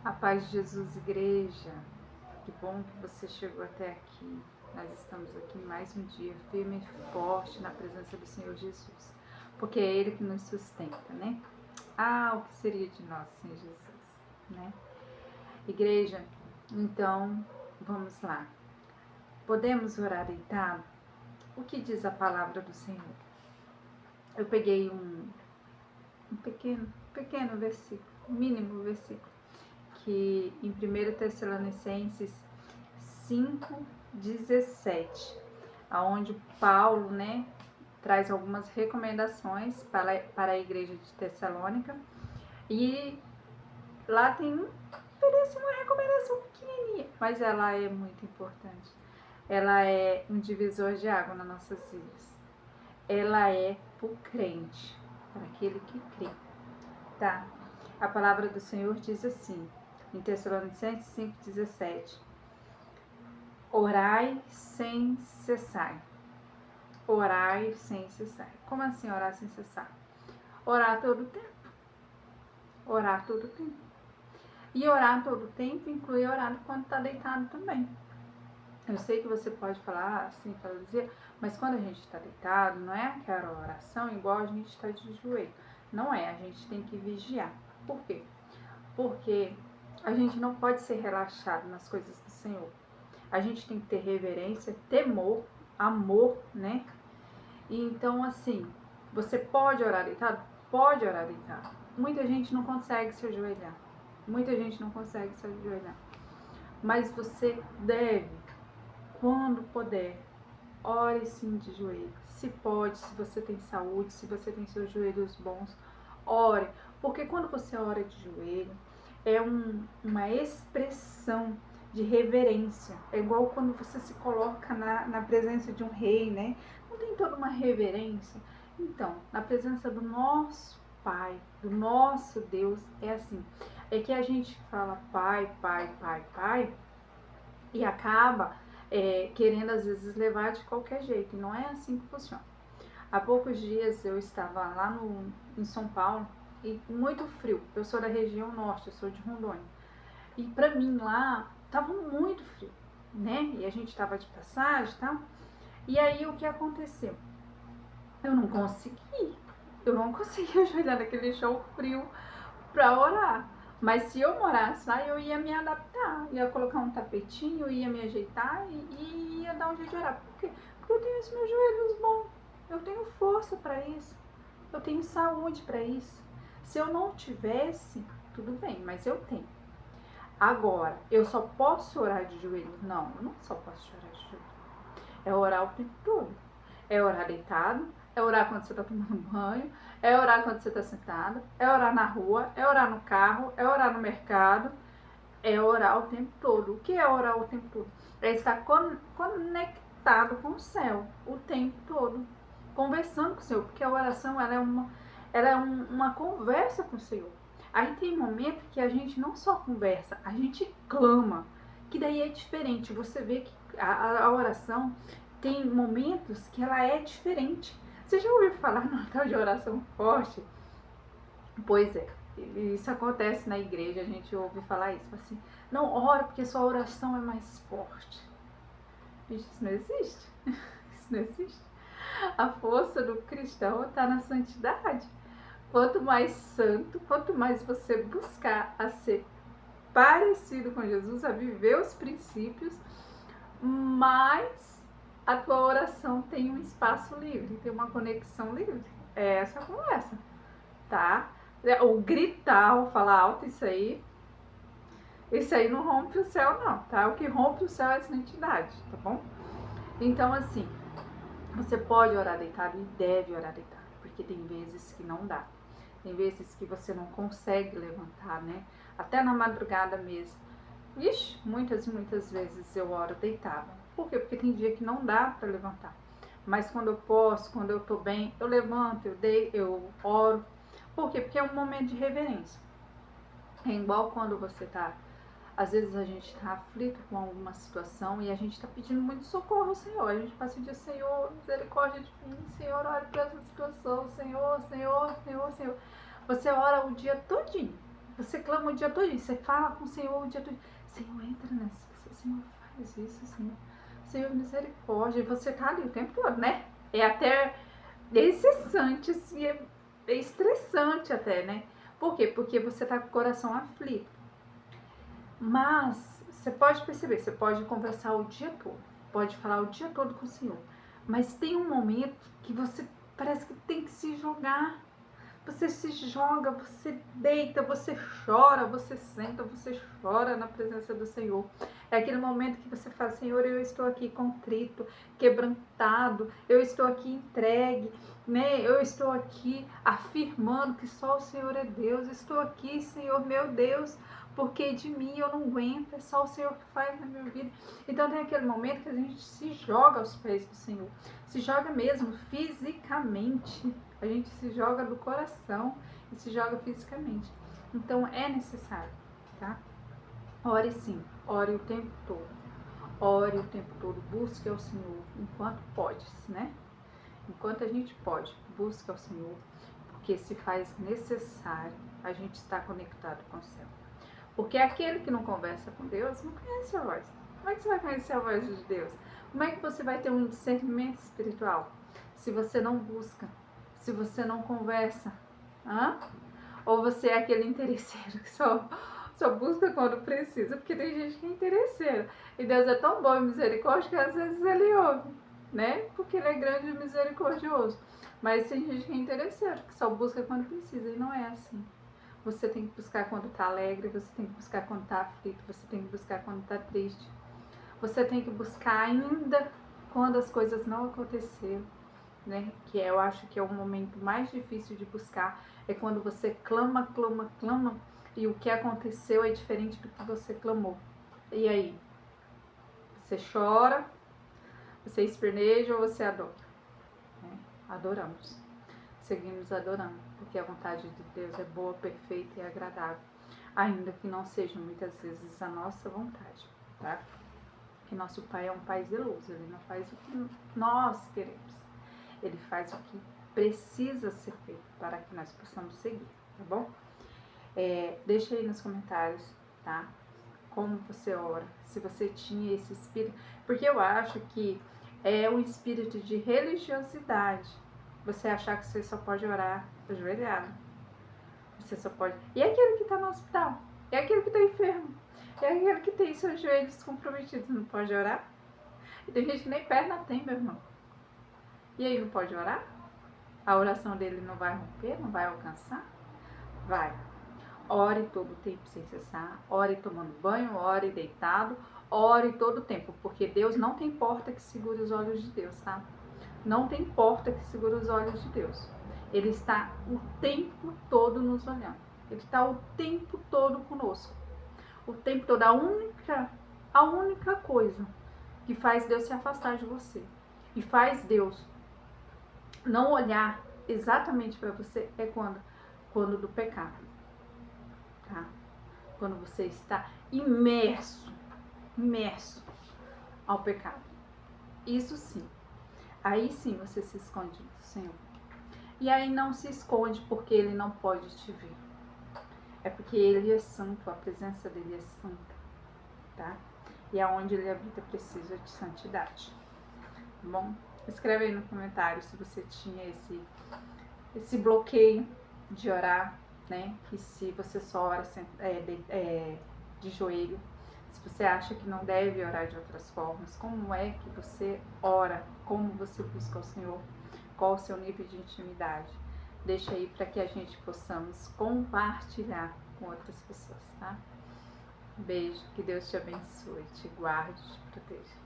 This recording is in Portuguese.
A paz de Jesus, igreja. Que bom que você chegou até aqui. Nós estamos aqui mais um dia firme e forte na presença do Senhor Jesus, porque é Ele que nos sustenta, né? O que seria de nós sem Jesus, né? Igreja, então, vamos lá. Podemos orar deitado? O que diz a palavra do Senhor? Eu peguei um pequeno versículo, mínimo versículo, que em 1 Tessalonicenses 5:17, aonde Paulo, né, traz algumas recomendações para a igreja de Tessalônica, e lá parece uma recomendação pequenininha, mas ela é muito importante. Ela é um divisor de água nas nossas vidas. Ela é para o crente, para aquele que crê, tá? A palavra do Senhor diz assim, em Tessalonicenses 5:17: orai sem cessar. Orai sem cessar. Como assim orar sem cessar? Orar todo o tempo. Orar todo o tempo. E orar todo o tempo inclui orar quando está deitado também. Eu sei que você pode falar assim, para dizer, mas quando a gente está deitado, não é aquela oração igual a gente está de joelho. Não é, a gente tem que vigiar. Por quê? Porque a gente não pode ser relaxado nas coisas do Senhor. A gente tem que ter reverência, temor, amor, né? E então, assim, você pode orar deitado? Pode orar deitado. Muita gente não consegue se ajoelhar. Muita gente não consegue se ajoelhar. Mas você deve, quando puder, ore sim de joelho. Se pode, se você tem saúde, se você tem seus joelhos bons, ore. Porque quando você ora de joelho, é uma expressão de reverência. É igual quando você se coloca na presença de um rei, né? Não tem toda uma reverência? Então, na presença do nosso Pai, do nosso Deus, é assim. É que a gente fala Pai, Pai, Pai, Pai, e acaba querendo às vezes levar de qualquer jeito. E não é assim que funciona. Há poucos dias eu estava lá em São Paulo, e muito frio. Eu sou da região norte, eu sou de Rondônia. E pra mim lá tava muito frio, né? E a gente tava de passagem e tal. E aí o que aconteceu? Eu não consegui ajoelhar naquele chão frio pra orar. Mas se eu morasse lá, eu ia me adaptar. Ia colocar um tapetinho, ia me ajeitar e ia dar um jeito de orar. Por quê? Porque eu tenho os meus joelhos bons. Eu tenho força para isso. Eu tenho saúde para isso. Se eu não tivesse, tudo bem, mas eu tenho. Agora, eu só posso orar de joelho? Não, eu não só posso orar de joelho. É orar o tempo todo. É orar deitado, é orar quando você está tomando banho, é orar quando você está sentado, é orar na rua, é orar no carro, é orar no mercado, é orar o tempo todo. O que é orar o tempo todo? É estar conectado com o céu o tempo todo, conversando com o Senhor, porque a oração ela é uma conversa com o Senhor. Aí tem momento que a gente não só conversa, a gente clama, que daí é diferente. Você vê que a oração tem momentos que ela é diferente. Você já ouviu falar numa tal de oração forte? Pois é, isso acontece na igreja, a gente ouve falar isso, assim, não, ora porque sua oração é mais forte. Isso não existe. Isso não existe. A força do cristão está na santidade. Quanto mais santo, quanto mais você buscar a ser parecido com Jesus, a viver os princípios, mais a tua oração tem um espaço livre, tem uma conexão livre. É essa a conversa, tá? Ou gritar, ou falar alto, isso aí não rompe o céu não, tá? O que rompe o céu é a santidade, tá bom? Então, assim, você pode orar deitado e deve orar deitado, porque tem vezes que não dá. Tem vezes que você não consegue levantar, né? Até na madrugada mesmo. Ixi, muitas vezes eu oro deitada. Por quê? Porque tem dia que não dá para levantar. Mas quando eu posso, quando eu tô bem, eu levanto, eu oro. Por quê? Porque é um momento de reverência. É igual quando você tá, às vezes a gente tá aflito com alguma situação e a gente tá pedindo muito socorro ao Senhor. A gente passa o dia, Senhor, misericórdia de mim, Senhor, olha para essa situação, Senhor, Senhor, Senhor, Senhor. Você ora o dia todinho. Você clama o dia todo, você fala com o Senhor o dia todo. Senhor, entra nessa pessoa, Senhor, faz isso, Senhor. Senhor, misericórdia. E você tá ali o tempo todo, né? É até incessante, assim, é estressante até, né? Por quê? Porque você tá com o coração aflito. Mas você pode perceber, você pode conversar o dia todo, pode falar o dia todo com o Senhor. Mas tem um momento que você parece que tem que se jogar. Você se joga, você deita, você chora, você senta, você chora na presença do Senhor. É aquele momento que você fala, Senhor, eu estou aqui contrito, quebrantado, eu estou aqui entregue, né? Eu estou aqui afirmando que só o Senhor é Deus. Estou aqui, Senhor, meu Deus, porque de mim eu não aguento, é só o Senhor que faz na minha vida. Então tem aquele momento que a gente se joga aos pés do Senhor, se joga mesmo fisicamente. A gente se joga do coração e se joga fisicamente. Então é necessário, tá? Ore sim, ore o tempo todo. Ore o tempo todo, busque ao Senhor enquanto pode, né? Enquanto a gente pode, busque ao Senhor, porque se faz necessário a gente estar conectado com o céu. Porque aquele que não conversa com Deus não conhece a voz. Como é que você vai conhecer a voz de Deus? Como é que você vai ter um discernimento espiritual se você não busca? Se você não conversa? Hã? Ou você é aquele interesseiro que só busca quando precisa? Porque tem gente que é interesseiro. E Deus é tão bom e misericórdia que às vezes ele ouve, né? Porque ele é grande e misericordioso. Mas tem gente que é interesseiro, que só busca quando precisa. E não é assim. Você tem que buscar quando tá alegre, você tem que buscar quando tá aflito, você tem que buscar quando tá triste. Você tem que buscar ainda quando as coisas não aconteceram. Né? Que eu acho que é o momento mais difícil de buscar, é quando você clama e o que aconteceu é diferente do que você clamou. E aí? Você chora, você esperneja ou você adora? Né? Adoramos. Seguimos adorando, porque a vontade de Deus é boa, perfeita e agradável, ainda que não seja muitas vezes a nossa vontade, tá? Porque nosso Pai é um Pai zeloso, Ele não faz o que nós queremos. Ele faz o que precisa ser feito para que nós possamos seguir, tá bom? Deixa aí nos comentários, tá? Como você ora, se você tinha esse espírito, porque eu acho que é um espírito de religiosidade. Você achar que você só pode orar ajoelhado. Você só pode. E é aquele que está no hospital, é aquele que está enfermo, é aquele que tem seus joelhos comprometidos, não pode orar? E tem gente que nem perna tem, meu irmão. E aí não pode orar? A oração dele não vai romper, não vai alcançar? Vai. Ore todo o tempo sem cessar, ore tomando banho, ore deitado, ore todo o tempo, porque Deus não tem porta que segure os olhos de Deus, tá? Não tem porta que segure os olhos de Deus. Ele está o tempo todo nos olhando. Ele está o tempo todo conosco. O tempo todo. A única coisa que faz Deus se afastar de você e faz Deus não olhar exatamente para você é quando do pecado, tá? Quando você está imerso ao pecado. Isso sim. Aí sim você se esconde do Senhor. E aí não se esconde porque Ele não pode te ver. É porque Ele é santo, a presença dEle é santa, tá? E aonde Ele habita precisa de santidade. Tá bom? Escreve aí no comentário se você tinha esse bloqueio de orar, né? Que se você só ora de joelho, se você acha que não deve orar de outras formas, como é que você ora? Como você busca o Senhor? Qual o seu nível de intimidade? Deixa aí para que a gente possamos compartilhar com outras pessoas, tá? Beijo, que Deus te abençoe, te guarde, te proteja.